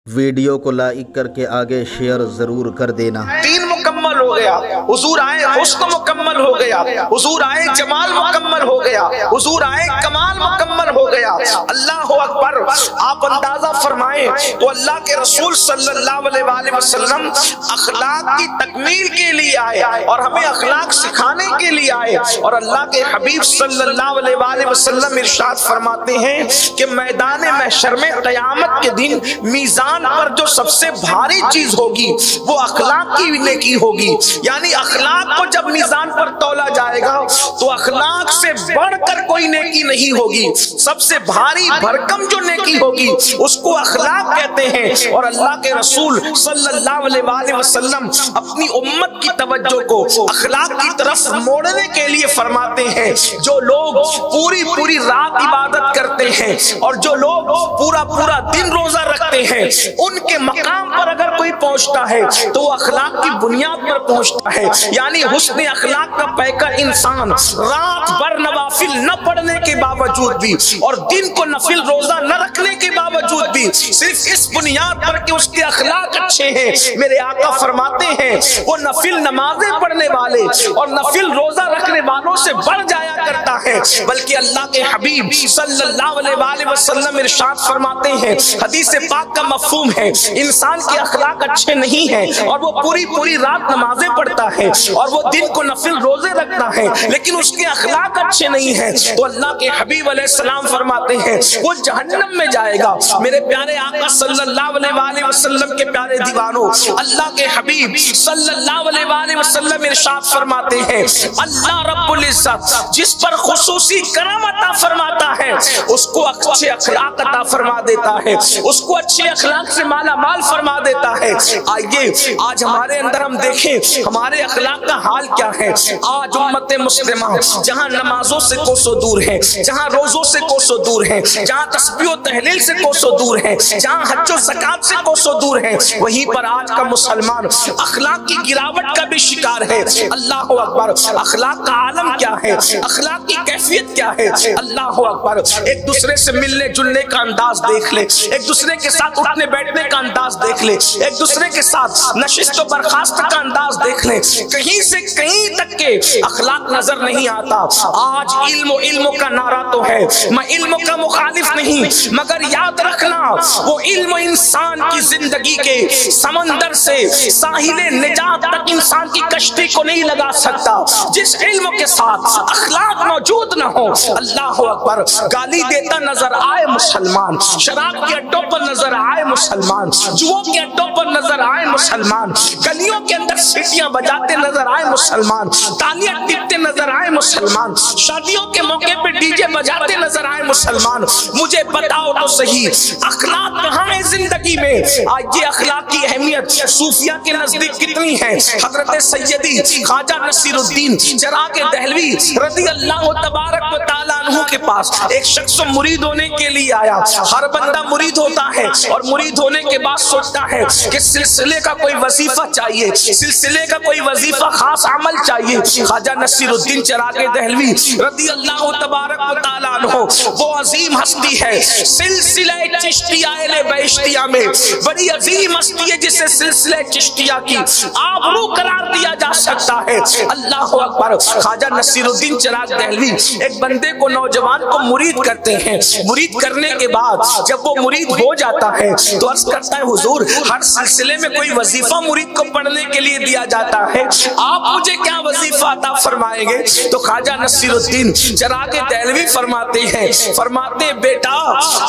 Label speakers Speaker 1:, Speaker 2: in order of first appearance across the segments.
Speaker 1: Video को like करके आगे शेयर जरूर कर देना।
Speaker 2: दीन मुकम्मल हो गया, हुजूर आए, हुस्न मुकम्मल हो गया, हुजूर आए, जमाल मुकम्मल हो गया, हुजूर आए, कमाल मुकम्मल हो गया। अल्लाह अकबर। आप अंदाजा फरमाएं तो अल्लाह के रसूल सल्लल्लाहु अलैहि वसल्लम अखलाक की तकमील के लिए आए और हमें अखलाक सिखाने के लिए आए। और अल्लाह के हबीब सल्लल्लाहु अलैहि वसल्लम इरशाद फरमाते हैं कि मैदान महशर में क़यामत के दिन मीज़ान पर जो सबसे भारी चीज होगी वो अखलाक की नेकी होगी। यानी अखलाक को जब मीज़ान पर तौला जाएगा तो अखलाक से बढ़कर कोई नेकी नहीं होगी। सबसे भारी भरकम जो नेकी होगी उसको अखलाक कहते हैं। और अल्लाह के रसूल सल्लल्लाहु अलैहि वसल्लम अपनी उम्मत की तवज्जो को अखलाक की तरफ मोड़ने के लिए फरमाते हैं, जो लोग पूरी पूरी रात इबादत करते हैं और जो लोग पूरा पूरा दिन रोजा रखते हैं, उनके मकाम पर अगर कोई पहुंचता है तो वो अखलाक की बुनियाद पर पहुंचता है। यानी हुस्न अखलाक का पैकर इंसान रात भर नवाफिल न पढ़ने के बावजूद भी और दिन को नफिल रोजा न रखने के बावजूद भी सिर्फ इस बुनियाद पर कि उसके अखलाक अच्छे हैं, मेरे आका फरमाते हैं वो नफिल नमाजें पढ़ने वाले और नफिल रोजा रखने वालों से बढ़ जाया करता है। बल्कि अल्लाह के हबीब सल्लल्लाहु अलैहि वसल्लम इरशाद फरमाते हैं, हदीस पाक का मफहूम है, इंसान के अखलाक अच्छे नहीं हैं और वो पूरी पूरी रात नमाजें पढ़ता है और वो दिन को नफिल रोजे रखता है लेकिन उसके अखलाक अच्छे नहीं हैं, तो अल्लाह के हबीब अलैहिस्सलाम फरमाते हैं वो जहन्नम में जाएगा। मेरे प्यारे आका सल्लल्लाहु अलैहि वसल्लम के प्यारे दीवानों, अल्लाह के हबीब सल्लल्लाहु अलैहि वसल्लम इरशाद फरमाते हैं, अल्लाह रब्बुल इज्जत जिस पर खुसूसी करम अता फरमाता है उसको अच्छे अखलाक अता फरमा देता है, उसको अच्छे अखलाक से माला माल फरमा देता है। आइए आज हमारे अंदर हम देखें हमारे अखलाक का हाल क्या है। आज उम्मत मुस्लिमा जहां नमाजों से कोसों दूर है, जहां रोजों से कोसों दूर है, जहां तस्बीह और तहलील से कोसों दूर है, जहां हज और ज़कात से कोसों दूर है, वहीं पर आज का मुसलमान अखलाक की गिरावट का भी शिकार है। अल्लाह अकबर। अखलाक का आलम क्या है, अखलाक की कैफियत क्या है। अल्लाह अकबर। एक दूसरे से मिलने जुलने का अंदाज देख ले, एक दूसरे के साथ उठने बैठने का अंदाज देख ले, एक दूसरे के साथ नशिस्त बर्खास्त का अंदाज देख ले, कहीं से कहीं तक के अखलाक नजर नहीं आता। आज इल्म का नारा तो है, मैं इल्म का मुखालिफ नहीं, मगर याद रखना वो इल्म इंसान की जिंदगी के समंदर से साहिले निजात तक इंसान की कश्ती को नहीं लगा सकता जिस इल्म के साथ अखलाक मौजूद न हो। अल्लाह अकबर। गाली देता नजर आए मुसलमान, शराब के अड्डों पर नजर आए मुसलमान, जुओं के अड्डों पर नजर आए मुसलमान, गलियों के अंदर सीटियां बजाते नजर आए मुसलमान, तालियां टिपते नजर आए मुसलमान, शादियों के मौके पे डीजे बजाते नजर आए मुसलमान। मुझे बताओ तो सही अखलाक कहाँ है जिंदगी में। आज ये अखलाक की अहमियत सूफिया के नजदीक कितनी है। हजरत सैयदी ख्वाजा नसीरुद्दीन चिराग दहलवी रज़ी अल्लाह तबारक व तआला अन्हु के पास एक शख्स मुरीद होने के लिए आया। हर बंदा मुरीद होता है और मुरीद होने के बाद सोचता है कि सिलसिले का कोई वजीफा चाहिए, सिलसिले का कोई वजीफा खास अमल चाहिए। ख्वाजा नसीरुद्दीन चिराग दहलवी रज़ी अल्लाह तबारक व तआला अन्हु वो अजीम हस्ती है, सिलसिला चिश्तिया बहिश्तिया में बड़ी अजीम हस्ती है जिसे सिलसिला चिश्तिया की आबरू करार दिया जा सकता है। अल्लाह अकबर। ख्वाजा नसीरुद्दीन चिराग दहलवी एक बंदे को, नौजवान को मुरीद करते हैं। मुरीद करने के बाद जब वो मुरीद हो जाता है तो अर्ज करता है, हुजूर हर सिलसिले में कोई वजीफा मुरीद को पढ़ने के लिए दिया जाता है, आप मुझे क्या वजीफा अता फरमाएंगे। तो ख्वाजा नसीरुद्दीन चिराग दहलवी फरमाते हैं, फरमाते बेटा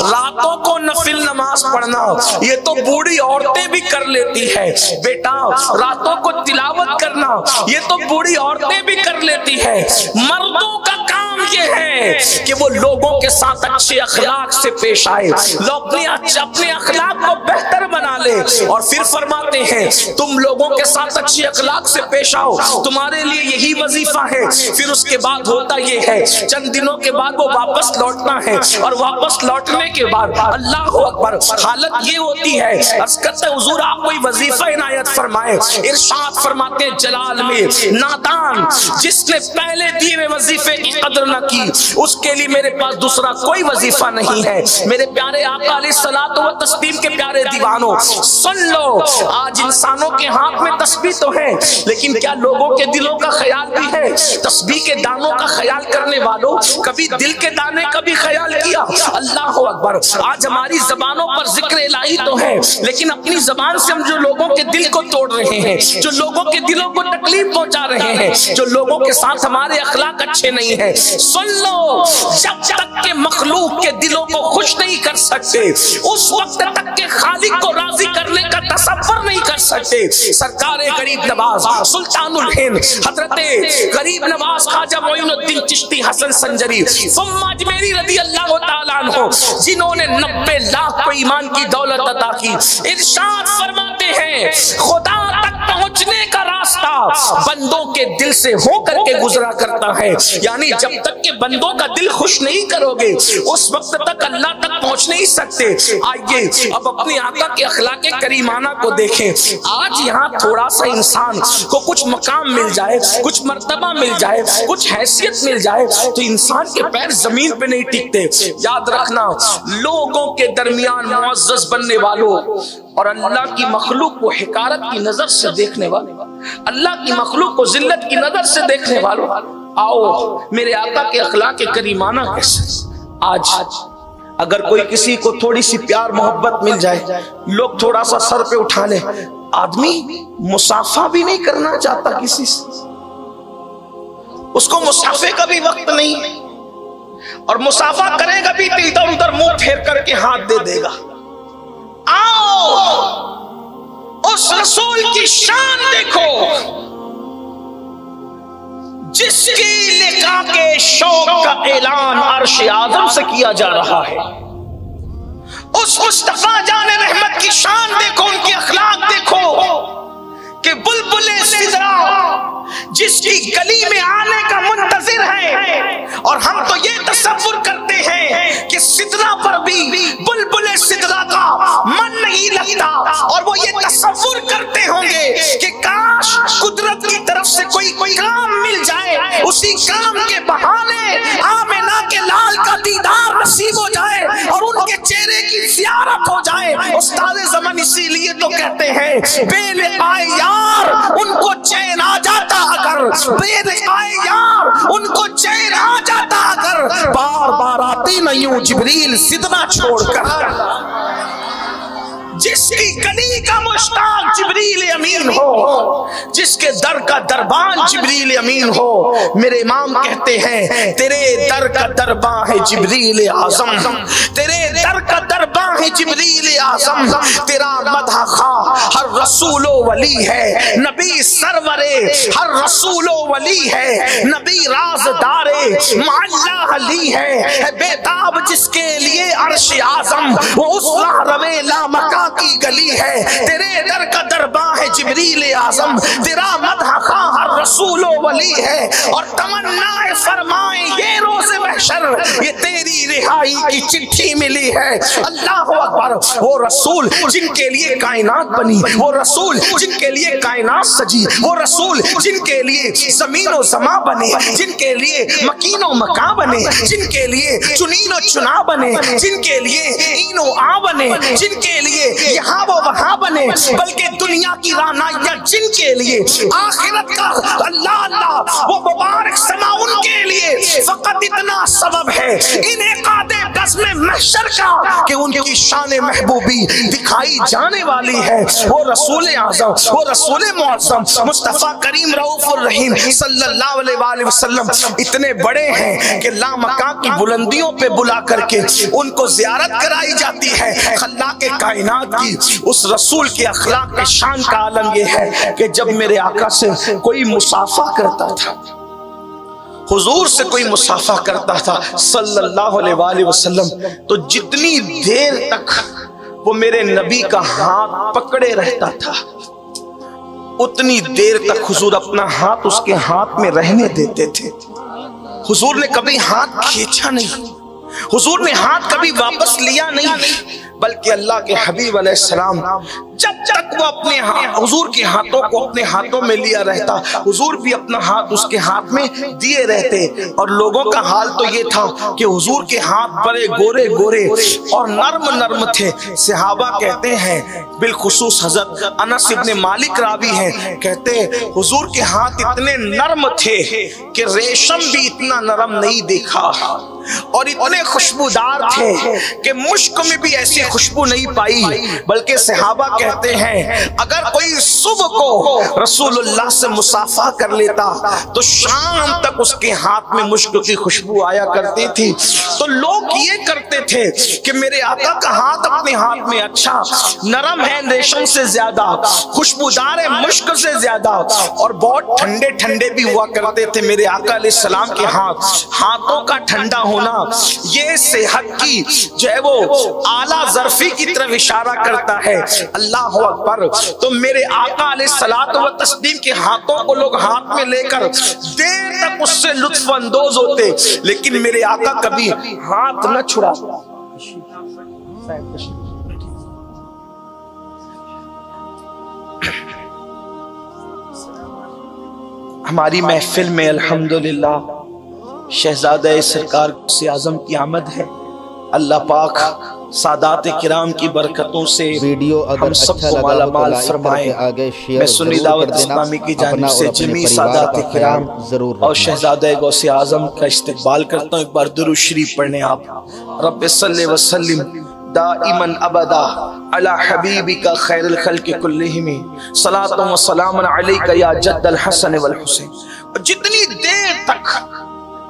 Speaker 2: रातों को नफिल नमाज पढ़ना ये तो बूढ़ी औरतें भी कर लेती है, बेटा रातों को तिलावत करना ये तो बूढ़ी औरतें भी कर लेती है, मर्दों का काम ये है कि वो लोगों के साथ अच्छे अखलाक से पेश आए, अपने अखलाक को बेहतर बना ले। और फिर फरमाते फरमाते हैं तुम लोगों के साथ अच्छी अखलाक से पेश आओ, तुम्हारे लिए यही वजीफा है। फिर उसके बाद होता ये है, चंद दिनों के बाद वो वापस लौटना है, और वापस लौटने के बाद अल्लाह अकबर हालत ये होती है, अर्ज़ करते हैं हुजूर आप कोई वजीफा इनायत फरमाए। इरशाद फरमाते हैं जलाल में, नादान जिसने पहले दिए हुए वजीफे की कदर न की, उसके लिए मेरे पास दूसरा कोई वजीफा नहीं है। मेरे प्यारे आका अलैहिस्सलात व तस्लीम के प्यारे दीवानों, सुन लो, आज इंसानों के हाथ में तस्बीह तो है, लेकिन क्या लोगों के दिलों का ख्याल भी है? तस्बीह के दानों का ख्याल करने वालों, कभी दिल के दाने का भी ख्याल किया? अल्लाह अकबर, आज हमारी जबानों पर जिक्र इलाही तो है, लेकिन अपनी जबान से हम जो लोगों के दिल को तोड़ रहे हैं, जो लोगों के दिलों को तकलीफ पहुंचा रहे हैं, जो लोगों के साथ हमारे अखलाक अच्छे नहीं है, सुन लो, जब तक के मखलूक के दिलों को खुश नहीं कर सकते, उस वक्त तक के खालिक को राजी करने का तसव्वुर नहीं कर सकते। सरकार गरीब नवाज सुल्तानुल हिंद हजरते गरीब नवाज ख्वाजा मोइनुद्दीन चिश्ती हसन संजरी सुम्मा अजमेरी रज़ी अल्लाह तआला अन्हु, जिन्होंने 90 लाख को ईमान की दौलत अता की, इरशाद फरमाते हैं खुदा तक पहुंचने का रास्ता बंदों के दिल से होकर के गुजरा करता है। यानी जब तक के बंदों का दिल खुश नहीं करोगे, उस वक्त तक अल्लाह तक पहुंच नहीं सकते। आइए अब अपने आका के अखलाक करीमाना को देखें। आज यहाँ थोड़ा सा इंसान को कुछ मकाम मिल जाए, कुछ मर्तबा मिल जाए, कुछ हैसियत मिल जाए, तो इंसान के पैर जमीन पे नहीं टिकते। याद रखना, लोगों के दरमियान मुअज़्ज़ज़ बनने वालों और अल्लाह की मखलूक को हिकारत की नजर से देखने वालों, अल्लाह की मखलूक को जिल्लत की नजर से देखने वालों, आओ मेरे आका के अखलाक करीमाना कैसे। आज अगर कोई किसी को थोड़ी सी प्यार मोहब्बत मिल जाए, लोग थोड़ा सा सर पे उठा ले, आदमी मुसाफा भी नहीं करना चाहता किसी से, उसको मुसाफे का भी वक्त नहीं, और मुसाफा करेगा भी तो इधर उधर मुंह फेर करके हाथ दे देगा। आओ उस रसूल की शान देखो जिसकी लिका के शौक का ऐलान अर्श आज़म से किया जा रहा है। उस मुस्तफा जाने रहमत की शान देखो, उनके अखलाक देखो कि बुलबुले सिदरा जिसकी गली में आने का मुंतजिर है, और हम तो ये तसव्वुर करते हैं कि सिदरा पर भी बुलबुले सिदरा का मन नहीं लगता, और वो ये तसव्वुर करते होंगे कि काश कुदरत की तरफ से कोई काम मिल जाए, उसी काम के बहाने आमिना के लाल का दीदार नसीब हो जाए और उनके चेहरे की ज़ियारत हो जाए। उस्ताद ज़मान इसीलिए तो कहते हैं बेलिकाए यार उनको चैन आ जाता, अगर बेलिकाए यार उनको चैन आ जाता, अगर बार बार आती नहीं हूं जिब्रील सिदरा छोड़कर। जिसकी गली का मुश्ताक जिब्रील अमीन हो, जिसके दर का दरबान जिब्रील अमीन हो, मेरे इमाम कहते हैं तेरे दर का दरबान है जिब्रील आज़म, तेरे दर का दरबान है जिब्रील आज़म, तेरा मदह खा हर रसूलो वली है, नबी सरवरे हर रसूलो वली है, नबी राज़दारे माल्ला अली है, बेताब जिसके लिए अर्श आज़म वो उस रवे ला मका की गली है। तेरे दर का दरबा है जिब्रील आज़म, तेरा मदह खा हर रसूलो वली है, और तमन्ना फरमाए ये रोज़े महशर ये तेरी रिहाई की चिट्ठी मिली है। अल्लाह अकबर, वो रसूल जिनके लिए कायनात बनी, वो रसूल जिनके लिए कायनात सजी, वो रसूल जिनके लिए ज़मीनो ज़मा बने, जिनके लिए मकीनो मका बने, जिनके लिए चुनीनो चुना बने, जिनके लिए इनो आ बने, जिनके लिए यहाँ वो वहाँ बने, बल्कि दुनिया की रानाइयाँ जिनके लिए, आखिरत का अल्लाह अल्लाह वो मुबारक समा उनके लिए, फकत इतना सबब है इन्हें कादे बज़्म महशर का कि उनकी शान महबूबी दिखाई जाने वाली है। वो रसूल आज़म, वो रसूल मुअज़्ज़म मुस्तफ़ा करीम रऊफ़ुर रहीम सल्लल्लाहु अलैहि वसल्लम इतने बड़े हैं कि लामका की बुलंदियों पे बुला करके उनको ज़ियारत कराई जाती है। खल्लाक़े कायनात की उस रसूल के अखलाक के शान का आलम यह है कि जब मेरे आका से कोई मुसाफा करता था, हुजूर से कोई मुसाफा करता था सल्लल्लाहु अलैहि वसल्लम, तो जितनी देर तक वो मेरे नबी का हाथ पकड़े रहता था उतनी देर तक हुजूर अपना हाथ उसके हाथ में रहने देते थे। हुजूर ने कभी हाथ खींचा नहीं, हुजूर ने हाथ कभी वापस लिया नहीं, बल्कि अल्लाह के हबीब अलैहिस्सलाम जब तक वो अपने हुजूर के हाथों को अपने हाथों में लिया रहता, हुजूर भी अपना हाथ उसके हाथ में दिए रहते। और लोगों का हाल तो ये था कि हुजूर के हाथ बड़े गोरे गोरे और नर्म नर्म थे। सहाबा कहते हैं, बिलखुसूस हजरत अनस इब्ने मालिक रावी हैं, कहते हुजूर के हाथ इतने नर्म थे कि रेशम भी इतना नरम नहीं देखा, और इतने खुशबूदार थे कि मुश्क में भी ऐसी खुशबू नहीं पाई। बल्कि सहाबा कहते हैं, अगर कोई सुबह को रसूलुल्लाह से मुसाफा कर लेता तो शाम तक उसके हाथ में मुश्क की खुशबू आया करती थी। तो लोग ये करते थे कि मेरे आका का हाथ अपने हाथ में अच्छा नरम है, रेशम से ज्यादा खुशबूदार है, मुश्क से ज्यादा, और बहुत ठंडे ठंडे भी हुआ करते थे मेरे आका अलैहिस्सलाम के हाथों का ठंडा होना ये सेहत की जो है वो आला ज़र्फी की तरफ इशारा करता है। अल्लाह अकबर। तो मेरे आका अलैहिस्सलात व तस्लीम के हाथों को लोग हाथ में लेकर देर तक उससे लुत्फ अंदोज होते, लेकिन मेरे आका कभी हाथ न छुड़ा। हमारी महफिल में अल्हम्दुलिल्लाह शहजादा सरकार से आजम की आमद है। अल्लाह पाक सादात किराम की बरकतों से
Speaker 1: वीडियो अगर
Speaker 2: हम सबको मालामाल फरमाए। मैं सुन्नी दावत इस्लामी की जानिब से जमी सादात किराम और शहजादा गौसे आजम का इस्तकबाल करता हूँ। एक बार दुरूद शरीफ पढ़ने आप। रब्बि सल्लि व सल्लिम दाइमन अबदा अला हबीबिका खैरुल खल्क़ि कुल्लिहिम सलातु व सलामुन अलैका या जद्दल हसन वल हुसैन। जितनी देर तक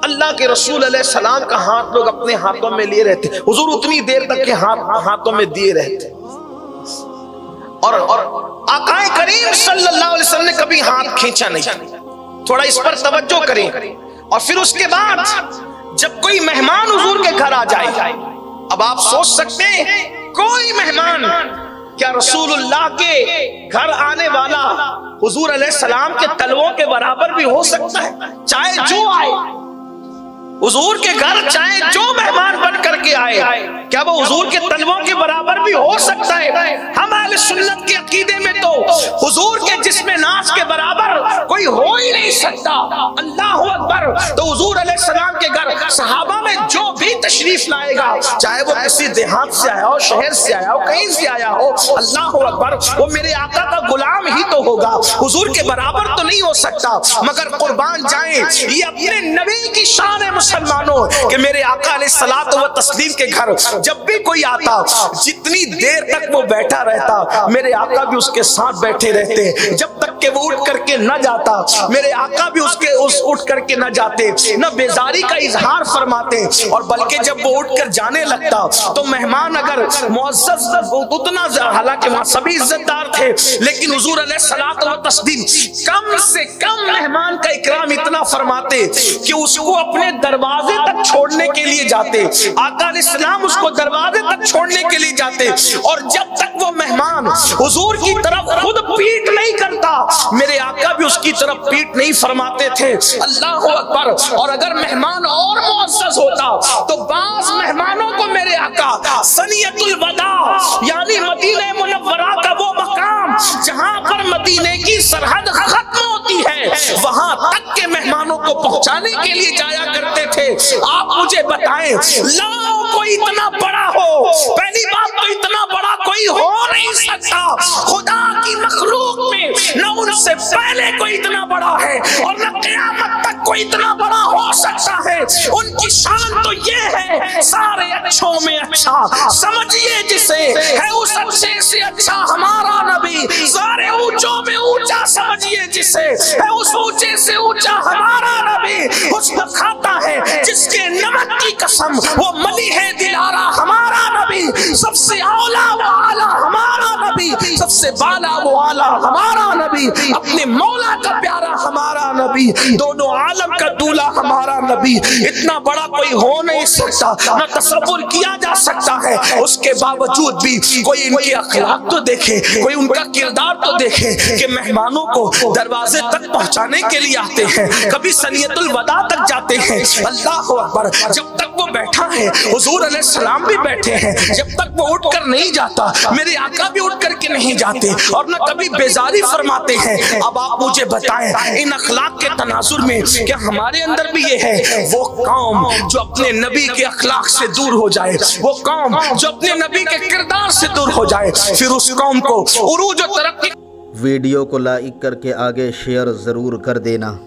Speaker 2: अल्लाह के रसूल अलैहिस्सलाम का हाथ लोग अपने हाथों में लिए रहते, हुजूर उतनी देर तक के हाथों में दिए रहते। और आकाए करीम सल्लल्लाहु अलैहि वसल्लम ने कभी हाथ खींचा नहीं। थोड़ा इस पर तवज्जो करें। और फिर उसके बाद जब कोई मेहमान हुजूर के घर आ जाए, अब आप सोच सकते हैं कोई मेहमान, क्या रसूलुल्लाह के घर आने वाला हुजूर अलैहिस्सलाम के तलवों के बराबर भी हो सकता है? चाहे जो आए हुजूर के घर, चाहे जो मेहमान बन करके आए, क्या वो हुजूर के तलवों के बराबर भी हो सकता है? हम अहले सुन्नत के अकीदे में तो हुजूर के जिस्म नाज के बराबर कोई हो ही नहीं सकता। अल्लाह अकबर। तो हुजूर अलैहिस्सलाम के घर सहाबा में जो भी तशरीफ लाएगा, चाहे वो किसी देहात से आया हो, शहर से आया हो, कहीं से आया हो, अल्लाह अकबर, वो मेरे आका का गुलाम ही तो होगा, हुजूर के बराबर तो नहीं हो सकता। मगर कुर्बान जाए ये अपने नबी की शान है मुसलमानों कि मेरे आका अलैहिस्सलात व तस्लीम के घर जब भी कोई आता, जितनी देर तक वो बैठा रहता, मेरे आका भी उसके साथ बैठे रहते। जब तक के वो उठ करके न जाता, मेरे आका भी उठ करके न जाते, न बेजारी का इजहार फरमाते। और बल्कि जब वो उठकर जाने लगता तो मेहमान अगर मुअज़्ज़ज़ उतना, हालांकि वहां सभी इज्जतदार थे, लेकिन हुजूर अलैहिस्सलात व तस्लीम कम से कम मेहमान का इकराम इतना फरमाते कि उसको अपने दरवाजे तक छोड़ने के लिए जाते। आका अलैहिस्सलाम उसको दरवाजे तक छोड़ने के लिए जाते। और जब तक वो मेहमान हुजूर की तरफ खुद पीठ नहीं करता, मेरे आका भी उसकी तरफ पीठ नहीं फरमाते थे। अल्लाह अकबर। और अगर मेहमान और मुअज़्ज़ज़ होता तो बाज़ मेहमानों को मेरे आका सनियतुल वदा यानी मदीने मुनव्वरा का वो मकाम जहां पर मदीने की सरहद खत्म होती है, वहां तक के मेहमानों को पहुंचाने के लिए जाया करते थे। आप मुझे बताएं, लाओ कोई इतना बड़ा हो, पहली बात तो इतना बड़ा कोई हो नहीं सकता खुदा की मखलूक में, न उनसे पहले कोई इतना बड़ा है और न क़यामत तक कोई इतना बड़ा हो सकता है। उनकी शान तो ये है, सारे अच्छों में अच्छा समझिए जिसे, है उस अच्छे से अच्छा हमारा नबी। सारे ऊंचों में ऊंचा समझिए जिसे, है उस ऊंचे से ऊंचा हमारा नबी। हुस्न खाता है जिसके नमक की कसम, वो मली है दिलारा हमारा नबी। सबसे औला व आला हमारा नबी, सबसे सबसे बाला वो आला हमारा नबी, अपने मौला का प्यारा हमारा नबी, दोनों आलम का दूल्हा हमारा नबी। इतना बड़ा कोई हो नहीं सकता, न तसव्वुर किया जा सकता है। उसके बावजूद भी कोई इनके अखलाक तो देखे, कोई उनका किरदार तो देखे कि मेहमानों को दरवाजे तक पहुंचाने के लिए आते हैं, कभी सनियतुल वदा तक जाते हैं। अल्लाह अकबर, जब तक वो बैठा है हुजूर अलैहिस्सलाम भी बैठे हैं, जब तक वो उठकर नहीं जाता मेरे आका भी उठ करके नहीं जाते और न कभी बेजारी फरमाते हैं। अब आप मुझे बताएं इन अखलाक के तनाजुर में क्या हमारे अंदर भी ये है? वो कौम जो अपने नबी के अखलाक से दूर हो जाए, वो कौम जो अपने नबी के किरदार से दूर हो जाए, फिर उस कौम को उरूज और तरक्की।
Speaker 1: वीडियो को लाइक करके आगे शेयर ज़रूर कर देना।